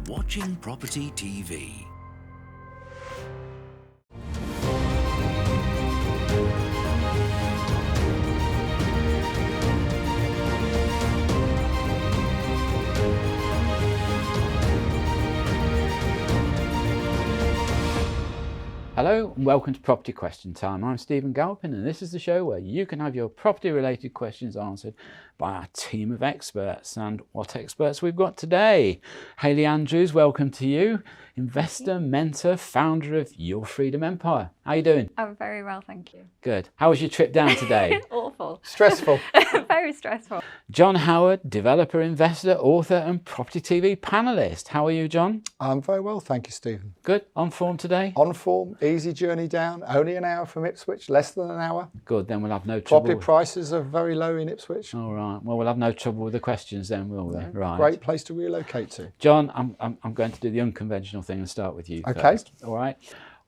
watching Property TV. Hello and welcome to Property Question Time. I'm Stephen Galpin and this is the show where you can have your property related questions answered by our team of experts. And what experts we've got today? Hayley Andrews, welcome to you. Investor, mentor, founder of Your Freedom Empire. How are you doing? I'm very well, thank you. Good. How was your trip down today? Awful. Stressful. Very stressful. John Howard, developer, investor, author and Property TV panellist. How are you, John? I'm very well, thank you, Stephen. Good. On form today? On form, easy journey down, only an hour from Ipswich, less than an hour. Good, then we'll have no trouble. Property prices are very low in Ipswich. All right. Well, we'll have no trouble with the questions then, will we? Right. Great place to relocate to. John, I'm going to do the unconventional thing and start with you Okay. first. All right.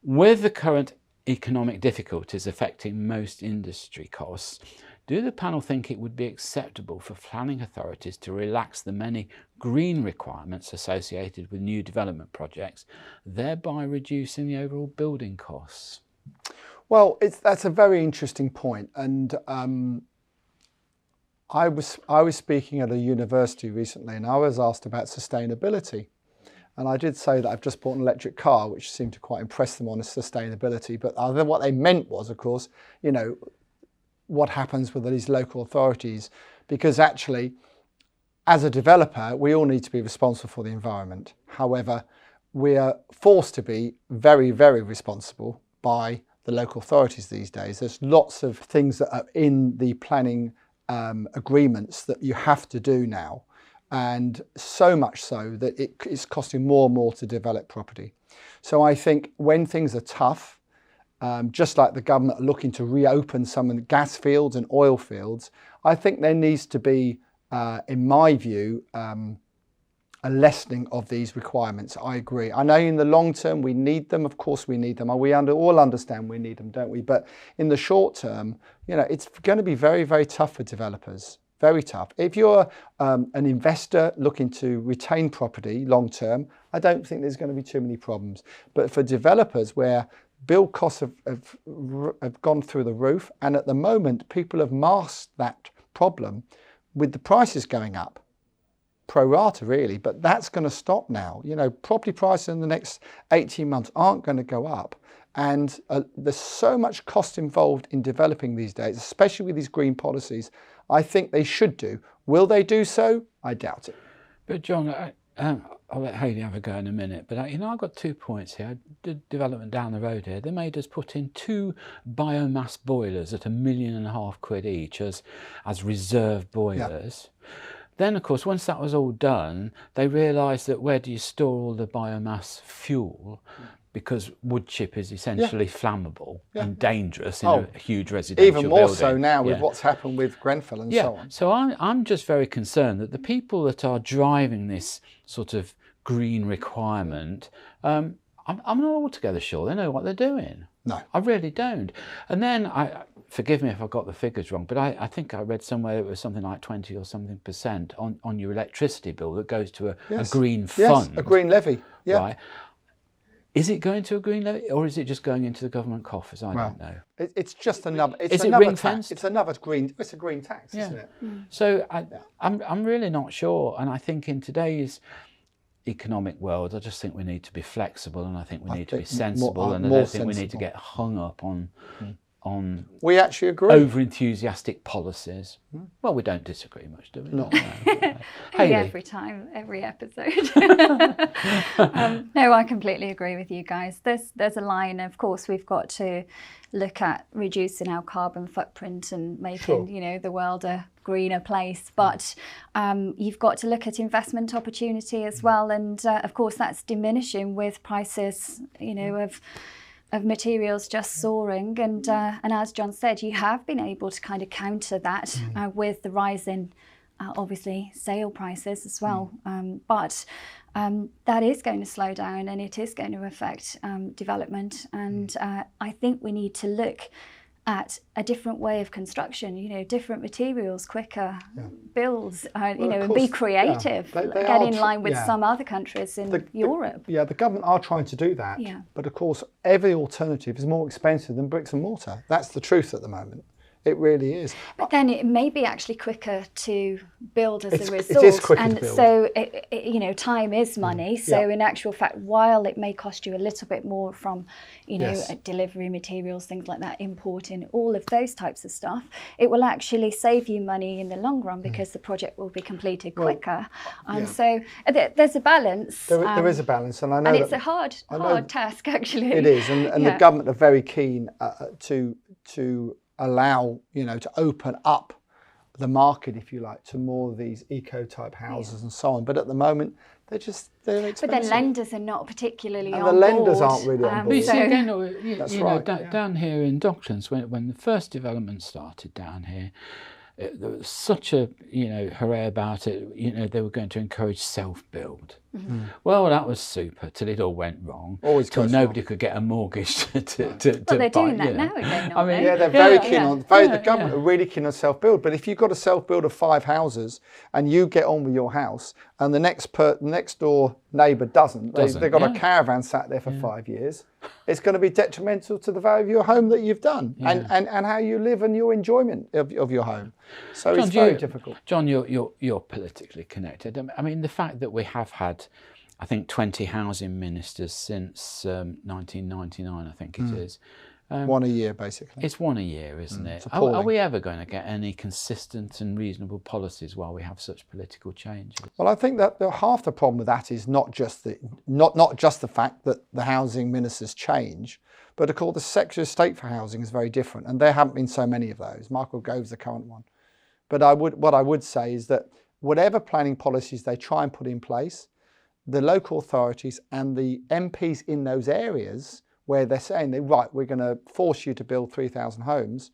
With the current economic difficulties affecting most industry costs, do the panel think it would be acceptable for planning authorities to relax the many green requirements associated with new development projects, thereby reducing the overall building costs? Well, that's a very interesting point, and I was speaking at a university recently, and I was asked about sustainability. And I did say that I've just bought an electric car, which seemed to quite impress them on sustainability. But what they meant was, of course, you know, what happens with these local authorities, because actually, as a developer, we all need to be responsible for the environment. However, we are forced to be very, very responsible by the local authorities these days. There's lots of things that are in the planning agreements that you have to do now. And so much so that it is costing more and more to develop property. So I think when things are tough, just like the government are looking to reopen some of the gas fields and oil fields, I think there needs to be, in my view, a lessening of these requirements. I agree. I know in the long term we need them. Of course we need them. We all understand we need them, don't we? But in the short term, you know, it's going to be very, very tough for developers. Very tough. If you're an investor looking to retain property long term, I don't think there's going to be too many problems. But for developers where build costs have gone through the roof, and at the moment people have masked that problem with the prices going up, pro rata really, but that's going to stop now. You know, property prices in the next 18 months aren't going to go up. And there's so much cost involved in developing these days, especially with these green policies. I think they should do. Will they do so? I doubt it. But John, I'll let Hayley have a go in a minute, but you know, I've got 2 points here. I did development down the road here. They made us put in 2 biomass boilers at £1.5 million each as reserve boilers. Yeah. Then, of course, once that was all done, they realised that where do you store all the biomass fuel? Because wood chip is essentially flammable and dangerous in a huge residential building. Even more so now with what's happened with Grenfell and so on. So I'm just very concerned that the people that are driving this sort of green requirement, I'm not altogether sure they know what they're doing. No. I really don't. And then, forgive me if I got the figures wrong, but I think I read somewhere it was something like 20 or something % on your electricity bill that goes to a green fund. Yes, a green levy. Yeah. Right. Is it going to a green levy, or is it just going into the government coffers? I don't know. It's just another. Is it ring fenced? It's another green. It's a green tax, isn't it? So I'm really not sure, and I think in today's economic world, I just think we need to be flexible, and I think we need to be sensible, and I don't think we need to get hung up on we actually agree. Over-enthusiastic policies. Well, we don't disagree much, do we? No. Every time, every episode. No, I completely agree with you guys. There's a line, of course, we've got to look at reducing our carbon footprint and making, you know, the world a greener place. But you've got to look at investment opportunity as well. And of course, that's diminishing with prices, you know, of materials just soaring, and as John said, you have been able to kind of counter that with the rise in obviously sale prices as well, but that is going to slow down and it is going to affect development, and I think we need to look at a different way of construction, different materials, quicker builds, and be creative, get in line with some other countries in Europe. The government are trying to do that, but of course every alternative is more expensive than bricks and mortar. That's the truth at the moment. It really is. But then it may be actually quicker to build as a result. It is quicker to build. So, time is money. So in actual fact, while it may cost you a little bit more from, delivery materials, things like that, importing, all of those types of stuff, it will actually save you money in the long run because the project will be completed quicker. So there's a balance. There is a balance, and I know it's a hard task, actually. It is, and the government are very keen to allow, to open up the market, if you like, to more of these eco-type houses and so on. But at the moment, they're expensive. But the lenders are not particularly on board. And the lenders aren't really on board. But you see, again, down here in Docklands, when the first development started down here, there was such a hooray about it. They were going to encourage self-build. Mm-hmm. Well, that was super till it all went wrong. Always till nobody could get a mortgage to well, they're buy, doing that now again. I mean, they're very keen on. The government are really keen on self-build. But if you've got a self-build of 5 houses and you get on with your house, and the next door neighbour doesn't, they've got a caravan sat there for 5 years, it's going to be detrimental to the value of your home that you've done and how you live and your enjoyment of your home. So John, it's very difficult. John, you're politically connected. I mean, the fact that we have had, I think, 20 housing ministers since 1999, I think it is. One a year, basically. It's one a year, isn't it? Are we ever going to get any consistent and reasonable policies while we have such political changes? Well, I think that half the problem with that is not just the fact that the housing ministers change, but of course the Secretary of State for Housing is very different, and there haven't been so many of those. Michael Gove's the current one. But what I would say is that whatever planning policies they try and put in place, the local authorities and the MPs in those areas where they're saying, we're going to force you to build 3,000 homes,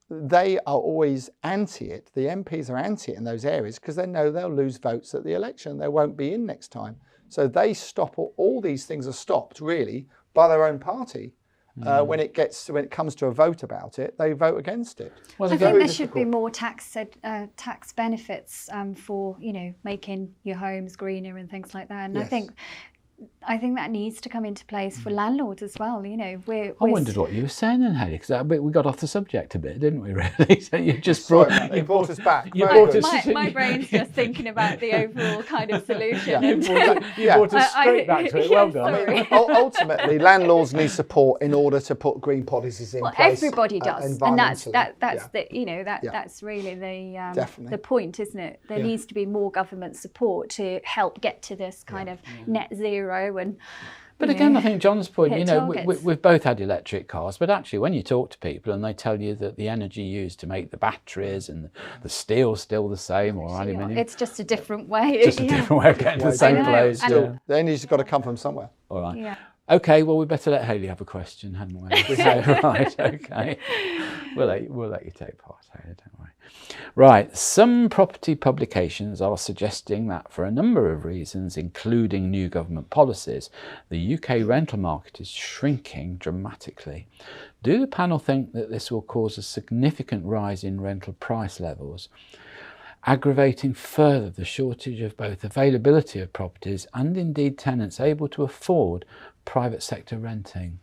they are always anti it. The MPs are anti it in those areas because they know they'll lose votes at the election. They won't be in next time. So they stop, all these things are stopped really by their own party. When it comes to a vote about it, they vote against it. Well, I think there should be more tax benefits for making your homes greener and things like that. And I think that needs to come into place for landlords as well. I wondered what you were saying then, Hayley, because we got off the subject a bit, didn't we? Really? So you just brought us back. My brain's just thinking about the overall kind of solution. You brought us straight back to it. Well done. I mean, ultimately, landlords need support in order to put green policies in place. Everybody does, and that's that's really the point, isn't it? There needs to be more government support to help get to this kind of net zero. But again, I think John's point, we've both had electric cars, but actually when you talk to people and they tell you that the energy used to make the batteries and the steel's still the same, or aluminium. It's just a different way. Just a different way of getting to the same place. The energy's got to come from somewhere. All right. Yeah. Okay, well, we better let Hayley have a question, hadn't we? Right, okay. We'll let you take part, Hayley, don't worry. Right, some property publications are suggesting that for a number of reasons, including new government policies, the UK rental market is shrinking dramatically. Do the panel think that this will cause a significant rise in rental price levels, aggravating further the shortage of both availability of properties and indeed tenants able to afford private sector renting?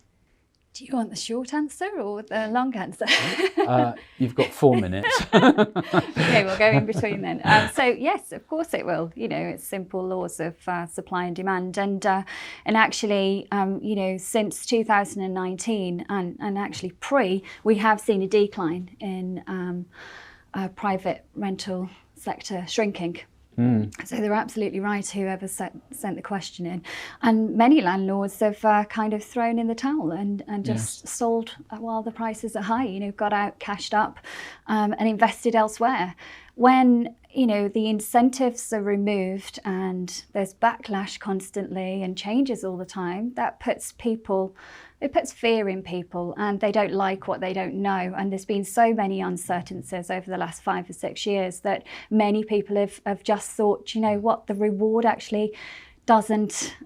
Do you want the short answer or the long answer? You've got 4 minutes. Okay, we'll go in between then. So yes, of course it will. It's simple laws of supply and demand, and actually, since 2019 and actually we have seen a decline in private rental sector shrinking. So they're absolutely right, whoever sent the question in. And many landlords have kind of thrown in the towel and just sold while the prices are high, got out, cashed up and invested elsewhere. When, the incentives are removed and there's backlash constantly and changes all the time, that puts fear in people, and they don't like what they don't know. And there's been so many uncertainties over the last 5 or 6 years that many people have just thought, the reward actually doesn't,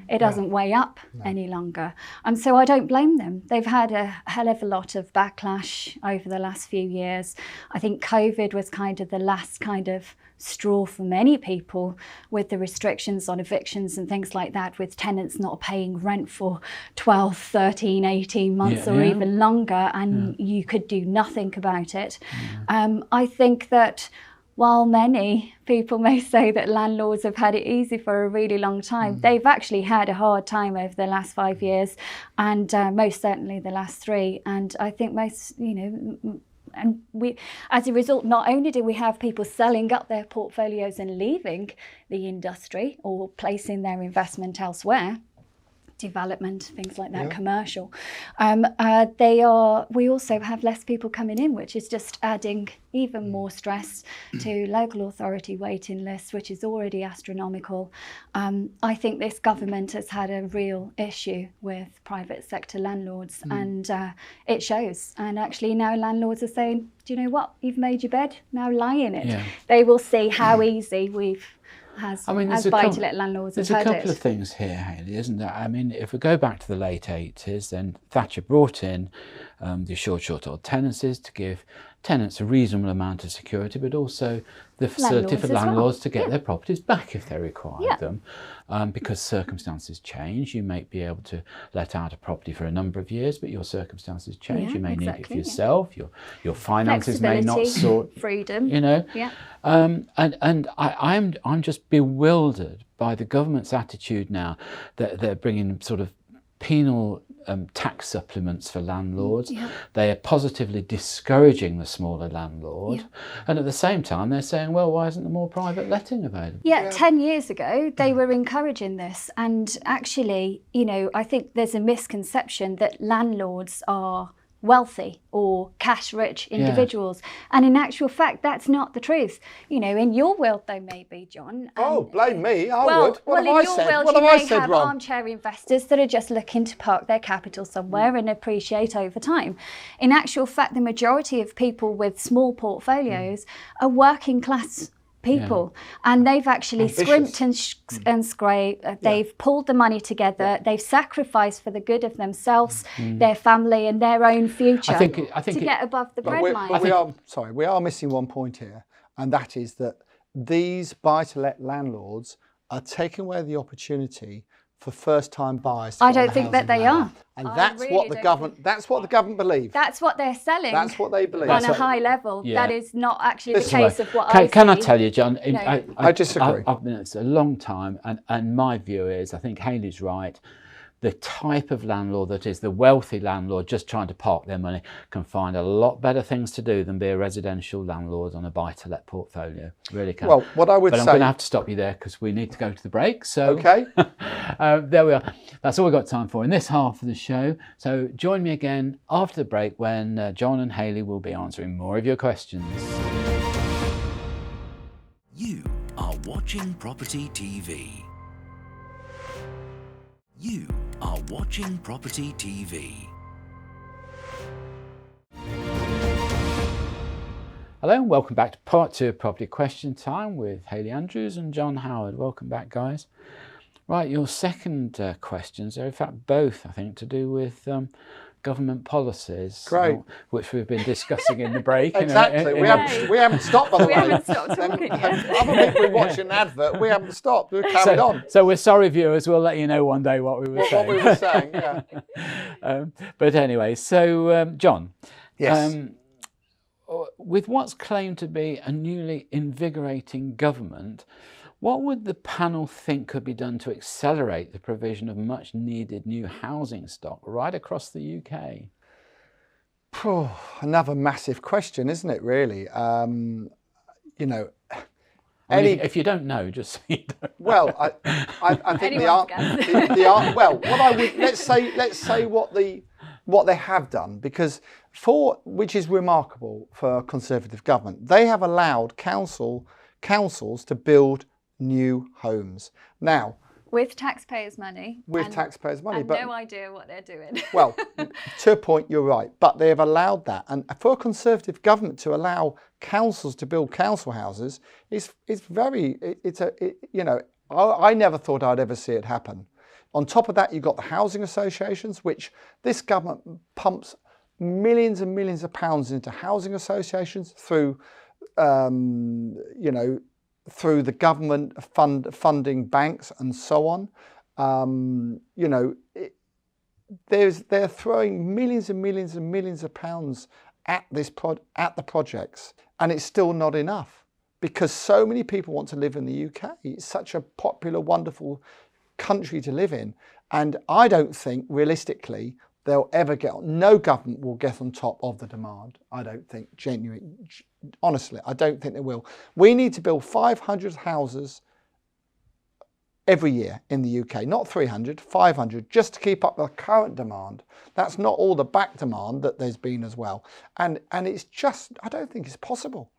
it doesn't weigh up any longer. So I don't blame them. They've had a hell of a lot of backlash over the last few years. I think COVID was kind of the last kind of straw for many people, with the restrictions on evictions and things like that, with tenants not paying rent for 12, 13, 18 months or even longer, and you could do nothing about it. I think that while many people may say that landlords have had it easy for a really long time, they've actually had a hard time over the last 5 years, and most certainly the last 3. And I think most, and we, as a result, not only do we have people selling up their portfolios and leaving the industry or placing their investment elsewhere, development, things like that, commercial, we also have less people coming in, which is just adding even more stress to local authority waiting lists, which is already astronomical. I think this government has had a real issue with private sector landlords, and it shows. And actually now landlords are saying, do you know what, you've made your bed, now lie in it. They will see how easy we've as buy-to-let landlords have had it. There's a couple of things here, Hayley, isn't there? I mean, if we go back to the late 80s, then Thatcher brought in the assured short-hold tenancies to give tenants a reasonable amount of security, but also the facility for landlords to get their properties back if they required them. Because circumstances change, you may be able to let out a property for a number of years, but your circumstances change. You may need it for yourself. Your finances may not sort. Freedom. And I'm just bewildered by the government's attitude now that they're bringing sort of penal tax supplements for landlords. They are positively discouraging the smaller landlord, and at the same time they're saying, well, why isn't there more private letting available? 10 years ago they were encouraging this, and actually, I think there's a misconception that landlords are wealthy or cash-rich individuals, and in actual fact that's not the truth. In your world they may be, John. Blame me, I would. What have I said? World, you may have armchair investors that are just looking to park their capital somewhere and appreciate over time. In actual fact, the majority of people with small portfolios are working class people, and they've actually scrimped and scraped. They've pulled the money together. They've sacrificed for the good of themselves, their family, and their own future to get above the breadline. We are missing one point here, and that is that these buy-to-let landlords are taking away the opportunity for first-time buyers. I don't think that they are. And that's what the government. That's what the government believes. That's what they're selling. That's what they believe on a high level. That is not actually the case of what I see. Can I tell you, John? I disagree. I've been it's a long time, and my view is, I think Hayley's right. The type of landlord that is the wealthy landlord just trying to park their money can find a lot better things to do than be a residential landlord on a buy-to-let portfolio. Really can. Well, what I would say... I'm going to have to stop you there because we need to go to the break. So okay. There we are. That's all we've got time for in this half of the show. So join me again after the break when John and Hayley will be answering more of your questions. You are watching Property TV. You are watching Property TV. Hello and welcome back to part 2 of Property Question Time with Hayley Andrews and John Howard. Welcome back, guys. Right, your second questions are in fact both, I think, to do with government policies, which we've been discussing in the break. Exactly. We haven't stopped, by the way. We haven't stopped talking yet. Other people watching an advert, we haven't stopped. We've carried on. So we're sorry, viewers. We'll let you know one day what we were saying. What we were saying, yeah. But anyway, so John. Yes. With what's claimed to be a newly invigorating government, what would the panel think could be done to accelerate the provision of much needed new housing stock right across the UK? Another massive question, isn't it, really? If you don't know, just so you don't know. Well, I think let's say what they have done, because which is remarkable for a Conservative government, they have allowed councils to build new homes. Now, with taxpayers' money. But no idea what they're doing. Well, to a point, you're right, but they have allowed that, and for a Conservative government to allow councils to build council houses is very. I never thought I'd ever see it happen. On top of that, you've got the housing associations, which this government pumps millions and millions of pounds into housing associations through, you know, through the government funding banks and so on. You know, they're throwing millions and millions and millions of pounds at the projects, and it's still not enough because so many people want to live in the UK. It's such a popular, wonderful country to live in, and I don't think realistically they'll ever no government will get on top of the demand. I don't think, honestly, I don't think they will. We need to build 500 houses every year in the UK, not 300, 500, just to keep up the current demand. That's not all the back demand that there's been as well. And it's just, I don't think it's possible.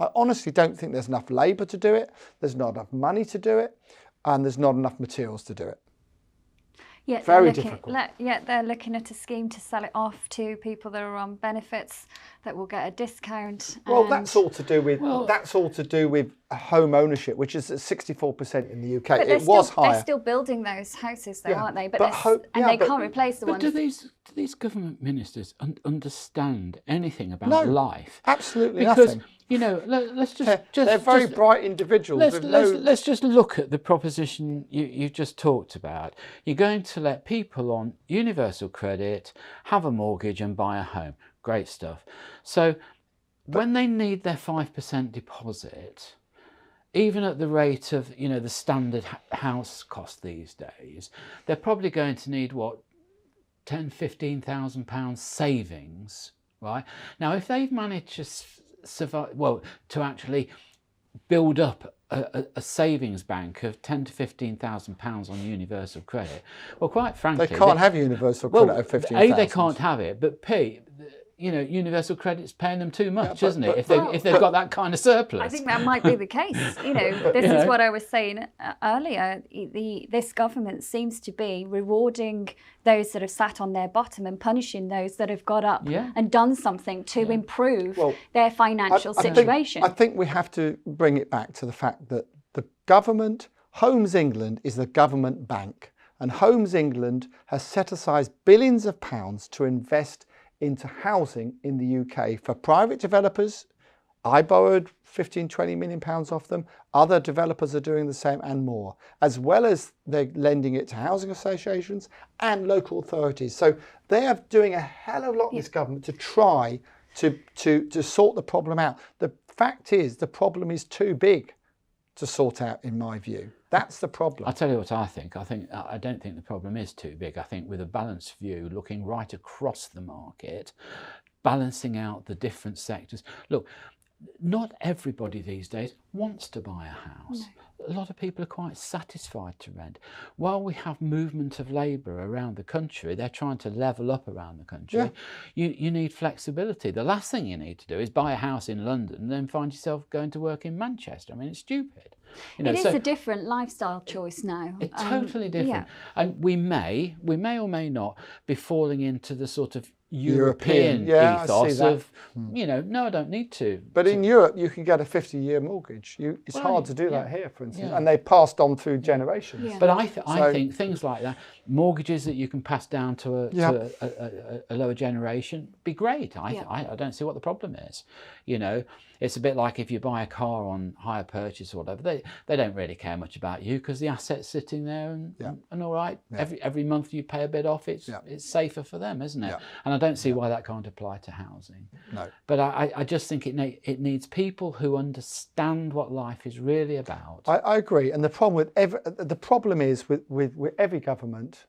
I honestly don't think there's enough labour to do it, there's not enough money to do it, and there's not enough materials to do it. Yet Very difficult. Yet they're looking at a scheme to sell it off to people that are on benefits that will get a discount. Well, that's all to do with home ownership, which is at 64% in the UK. But it was higher. They're still building those houses, though, aren't they? But they can't replace the ones. Do these government ministers understand anything about life? Absolutely because, nothing. You know, let's just they're very bright individuals. Let's just look at the proposition you just talked about. You're going to let people on universal credit have a mortgage and buy a home. Great stuff. So when they need their 5% deposit, even at the rate of, you know, the standard house cost these days, they're probably going to need what, £10,000–15,000 savings, right? Now, if they've managed to survive, well, to actually build up a savings bank of £10,000–15,000 on universal credit, well, quite frankly, they can't have universal credit of 15,000. A, they can't have it, but B, you know, universal credit's paying them too much, isn't it? If they've got that kind of surplus. I think that might be the case. You know, this is what I was saying earlier. This government seems to be rewarding those that have sat on their bottom and punishing those that have got up and done something to improve their financial situation. I think we have to bring it back to the fact that the government, Homes England, is the government bank, and Homes England has set aside billions of pounds to invest into housing in the UK for private developers. I borrowed 15–20 million pounds off them. Other developers are doing the same and more, as well as they're lending it to housing associations and local authorities. So they are doing a hell of a lot, this government, to try to sort the problem out. The fact is, the problem is too big to sort out, in my view. That's the problem. I'll tell you what I think. I don't think the problem is too big. I think with a balanced view, looking right across the market, balancing out the different sectors. Look, not everybody these days wants to buy a house. No. A lot of people are quite satisfied to rent. While we have movement of labour around the country, they're trying to level up around the country. Yeah. You need flexibility. The last thing you need to do is buy a house in London and then find yourself going to work in Manchester. I mean, it's stupid. You know, it is a different lifestyle choice now. It's totally different. And we may or may not be falling into the sort of European ethos of, you know, no, I don't need to. But in Europe, you can get a 50-year mortgage. It's hard to do that here, for instance, and they passed on through generations. Yeah. But I think things like that, mortgages that you can pass down to a lower generation, be great. I don't see what the problem is. You know, it's a bit like if you buy a car on hire purchase or whatever, they don't really care much about you because the asset's sitting there and all right. Yeah. Every month you pay a bit off, it's safer for them, isn't it? Yeah. And I don't see why that can't apply to housing. No. But I just think it needs people who understand what life is really about. I agree. And the problem is with every government,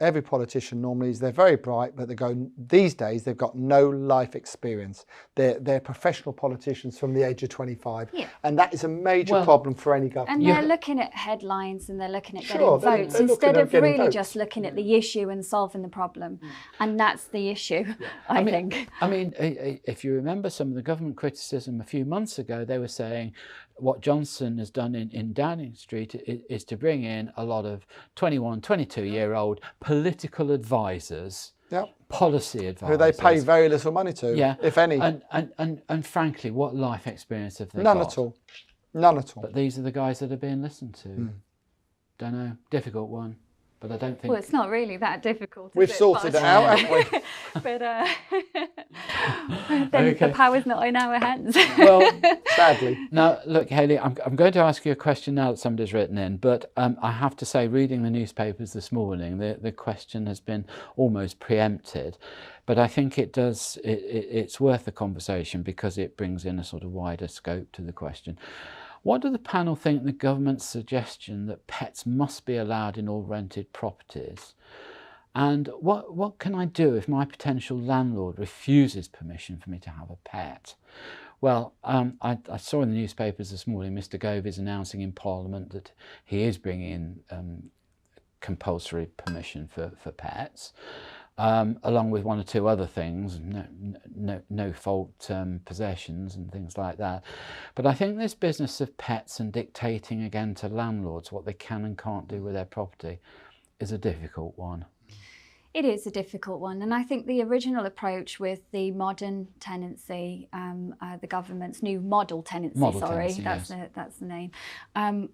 every politician normally is they're very bright, but these days they've got no life experience. They're professional politicians from the age of 25, and that is a major problem for any government. And they're looking at headlines and they're looking at getting votes instead of really just looking at the issue and solving the problem. And that's the issue, I think. I mean, if you remember some of the government criticism a few months ago, they were saying what Johnson has done in Downing Street is to bring in a lot of 21, 22-year-old political advisors, policy advisors. Who they pay very little money to, if any. And frankly, what life experience have they got? None at all. None at all. But these are the guys that are being listened to. Don't know. Difficult one. But I don't think... Well, it's not really that difficult, We've is it? sorted it out, haven't we? But then the power's not in our hands. Well, sadly. Now, look, Hayley, I'm going to ask you a question now that somebody's written in, but I have to say, reading the newspapers this morning, the question has been almost preempted. But I think it's worth the conversation because it brings in a sort of wider scope to the question. What do the panel think the government's suggestion that pets must be allowed in all rented properties? And what can I do if my potential landlord refuses permission for me to have a pet? Well, I saw in the newspapers this morning Mr Gove is announcing in Parliament that he is bringing in compulsory permission for pets. Along with one or two other things, no fault possessions and things like that. But I think this business of pets and dictating again to landlords what they can and can't do with their property is a difficult one. It is a difficult one, and I think the original approach with the modern tenancy, the government's new model tenancy, that's the name,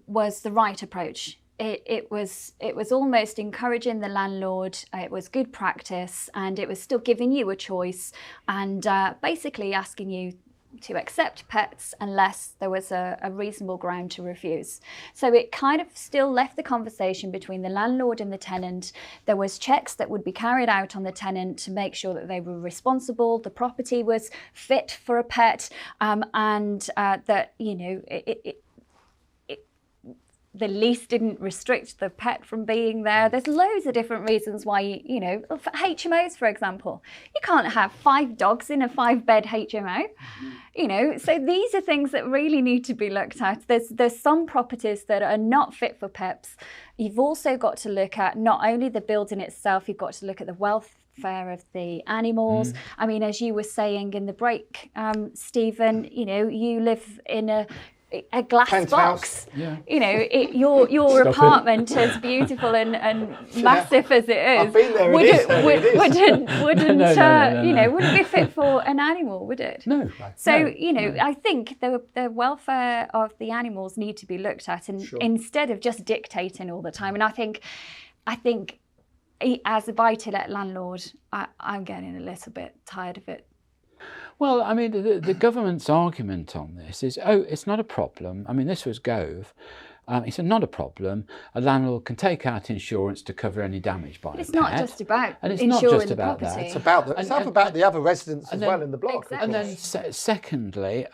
was the right approach. It was almost encouraging the landlord. It was good practice, and it was still giving you a choice, and basically asking you to accept pets unless there was a reasonable ground to refuse. So it kind of still left the conversation between the landlord and the tenant. There was checks that would be carried out on the tenant to make sure that they were responsible, the property was fit for a pet, and that, you know, the lease didn't restrict the pet from being there. There's loads of different reasons why, you know, for HMOs, for example, you can't have 5 dogs in a 5-bed HMO, you know, so these are things that really need to be looked at. There's some properties that are not fit for pets. You've also got to look at not only the building itself, you've got to look at the welfare of the animals. I mean, as you were saying in the break, Stephen, you know, you live in a glass Penthouse. Box, Yeah. you know, your apartment, as beautiful and massive as it is, I've been there, wouldn't you know, wouldn't be fit for an animal, would it? No. So, you know, I think the welfare of the animals need to be looked at, and instead of just dictating all the time. And I think as a buy-to-let landlord, I'm getting a little bit tired of it. Well, I mean, the government's argument on this is, oh, it's not a problem. I mean, this was Gove. He said, not a problem. A landlord can take out insurance to cover any damage by a pet. It's not just about insuring the about property. that. It's about the other residents as well in the block. Exactly. And then secondly,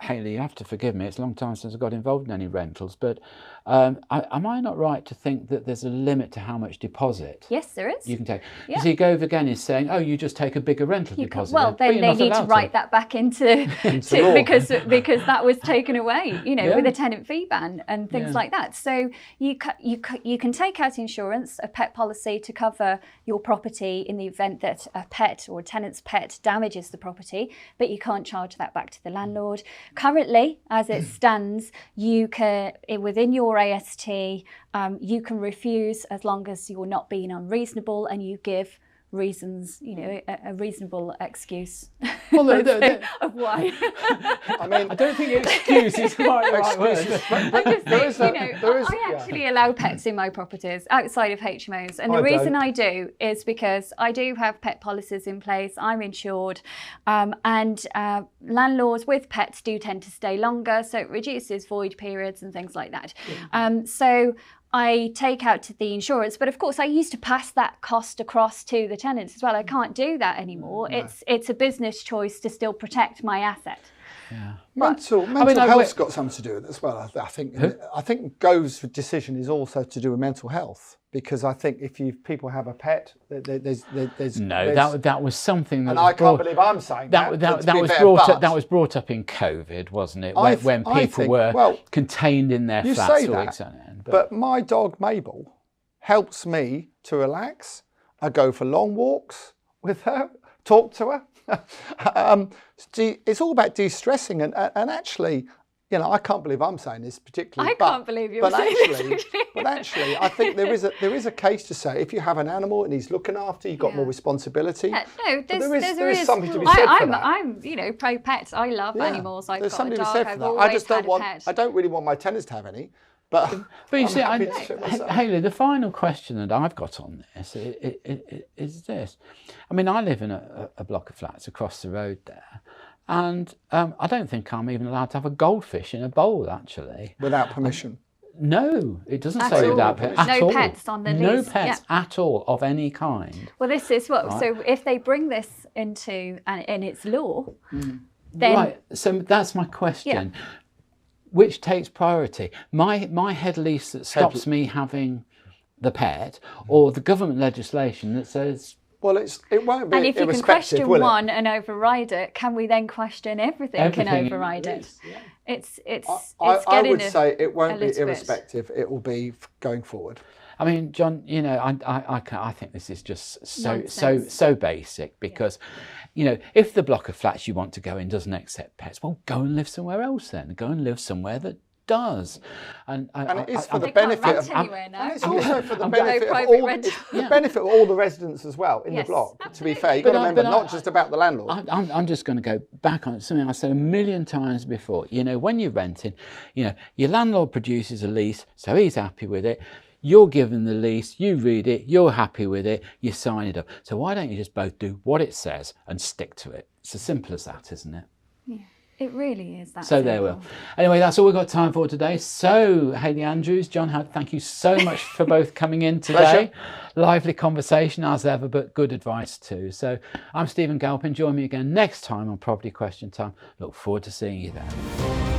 Hayley, you have to forgive me, it's a long time since I got involved in any rentals, but am I not right to think that there's a limit to how much deposit Yes, there is. you can take? Yeah. You see, Gove again is saying, oh, you just take a bigger rental deposit. Well, but then you're they not need to allowed write that back into law. because that was taken away, you know, Yeah. with a tenant fee ban and things like that. So you can take out insurance, a pet policy, to cover your property in the event that a pet or a tenant's pet damages the property, but you can't charge that back to the landlord. Currently, as it stands, you can, within your AST, you can refuse as long as you're not being unreasonable and you give reasons, you know, a reasonable excuse Well, of why. I mean, I don't think excuse is quite the right word. I actually allow pets in my properties outside of HMOs, and the reason I do is because I do have pet policies in place. I'm insured, and landlords with pets do tend to stay longer, so it reduces void periods and things like that. So I take out the insurance, but of course I used to pass that cost across to the tenants as well. I can't do that anymore. No. It's a business choice to still protect my asset. Yeah. Mental health's got something to do with it as well. I think Gove's decision is also to do with mental health, because I think if people have a pet, there's that was something that. And I can't believe I'm saying that was brought up in COVID, wasn't it? When people were contained in their flats all week. But my dog Mabel helps me to relax. I go for long walks with her, talk to her. It's all about de-stressing, and actually, you know, I can't believe I'm saying this particularly. I can't believe you're saying this. But actually, I think there is a case to say if you have an animal and he's looking after, you've got more responsibility. No, there is something to be said for that. I'm, you know, pro pet. I love animals. I've got a dog. I've always had a pet. I don't really want my tenants to have any. But you I'm see, happy to do it myself. Hayley, the final question that I've got on this is this. I mean, I live in a block of flats across the road there, and I don't think I'm even allowed to have a goldfish in a bowl, actually. Without permission. No, it doesn't At say all. without pets. At No all. pets on the No lease, pets at all of any kind. Well, this is what. Right. So if they bring this into and it's law, then Right. So that's my question. Yeah. Which takes priority? My head lease that stops me having the pet, or the government legislation that says. Well, it won't be and if you can irrespective, question will it? one and override it, can we then question everything Everything can in override the it? lease, yeah. It's I getting would say it won't a be little bit. irrespective. It will be going forward. I mean, John, you know, I think this is just Nonsense. so basic because, you know, if the block of flats you want to go in doesn't accept pets, well, go and live somewhere else then. Go and live somewhere that does. And it is for the They can't benefit rent of. anywhere now. And it's also for the I'm benefit of private all, rent. it's for the benefit of all the residents as well in Yes, the block. absolutely. To be fair, you've got to But I- remember, but not I- just about the landlord. I'm just going to go back on something I said a million times before. You know, when you're renting, you know, your landlord produces a lease, so he's happy with it. You're given the lease, you read it, you're happy with it, you sign it up. So why don't you just both do what it says and stick to it? It's as simple as that, isn't it? Yeah, it really is that. So there we are. Anyway, that's all we've got time for today. So, Hayley Andrews, John Howard, thank you so much for both coming in today. Pleasure. Lively conversation as ever, but good advice too. So I'm Stephen Galpin. Join me again next time on Property Question Time. Look forward to seeing you then.